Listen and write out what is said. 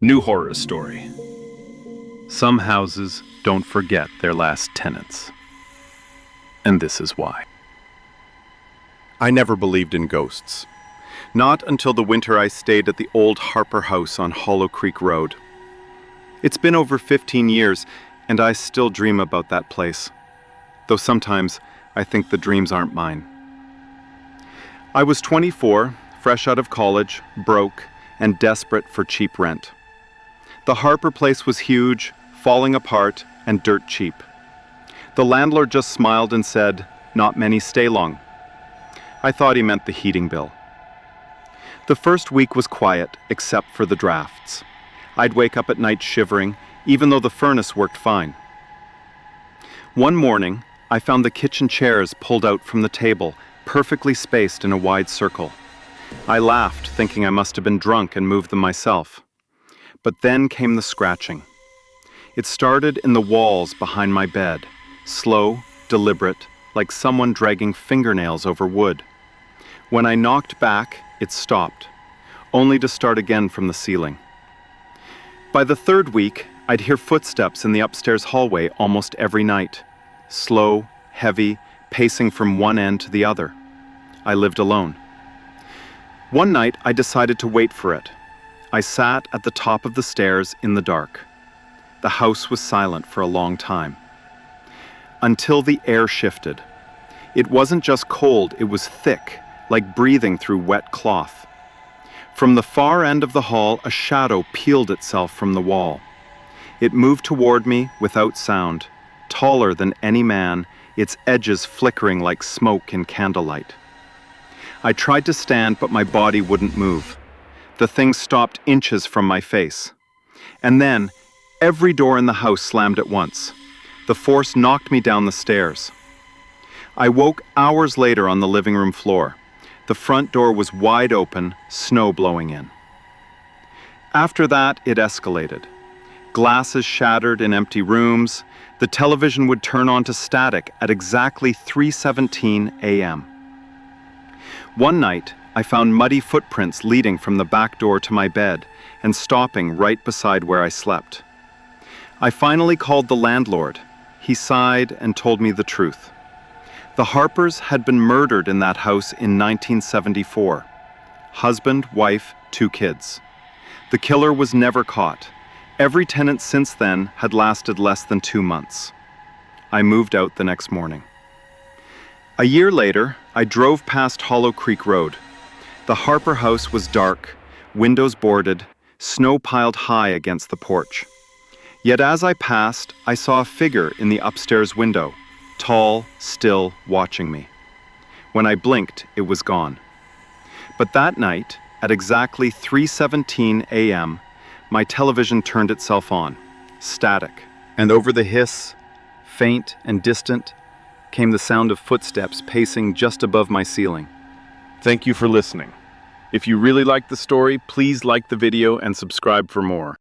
New horror story. Some houses don't forget their last tenants. And this is why. I never believed in ghosts. Not until the winter I stayed at the old Harper house on Hollow Creek Road. It's been over 15 years, and I still dream about that place. Though sometimes I think the dreams aren't mine. I was 24, fresh out of college, broke, and desperate for cheap rent. The Harper place was huge, falling apart, and dirt cheap. The landlord just smiled and said, "Not many stay long." I thought he meant the heating bill. The first week was quiet, except for the drafts. I'd wake up at night shivering, even though the furnace worked fine. One morning, I found the kitchen chairs pulled out from the table, perfectly spaced in a wide circle. I laughed, thinking I must have been drunk and moved them myself. But then came the scratching. It started in the walls behind my bed, slow, deliberate, like someone dragging fingernails over wood. When I knocked back, it stopped, only to start again from the ceiling. By the third week, I'd hear footsteps in the upstairs hallway almost every night, slow, heavy, pacing from one end to the other. I lived alone. One night, I decided to wait for it. I sat at the top of the stairs in the dark. The house was silent for a long time. Until the air shifted. It wasn't just cold, it was thick, like breathing through wet cloth. From the far end of the hall, a shadow peeled itself from the wall. It moved toward me without sound, taller than any man, its edges flickering like smoke in candlelight. I tried to stand, but my body wouldn't move. The thing stopped inches from my face. And then, every door in the house slammed at once. The force knocked me down the stairs. I woke hours later on the living room floor. The front door was wide open, snow blowing in. After that, it escalated. Glasses shattered in empty rooms. The television would turn on to static at exactly 3:17 a.m. One night, I found muddy footprints leading from the back door to my bed and stopping right beside where I slept. I finally called the landlord. He sighed and told me the truth. The Harpers had been murdered in that house in 1974. Husband, wife, 2 kids. The killer was never caught. Every tenant since then had lasted less than 2 months. I moved out the next morning. A year later, I drove past Hollow Creek Road. The Harper house was dark, windows boarded, snow piled high against the porch. Yet as I passed, I saw a figure in the upstairs window, tall, still, watching me. When I blinked, it was gone. But that night, at exactly 3:17 a.m., my television turned itself on, static. And over the hiss, faint and distant, came the sound of footsteps pacing just above my ceiling. Thank you for listening. If you really liked the story, please like the video and subscribe for more.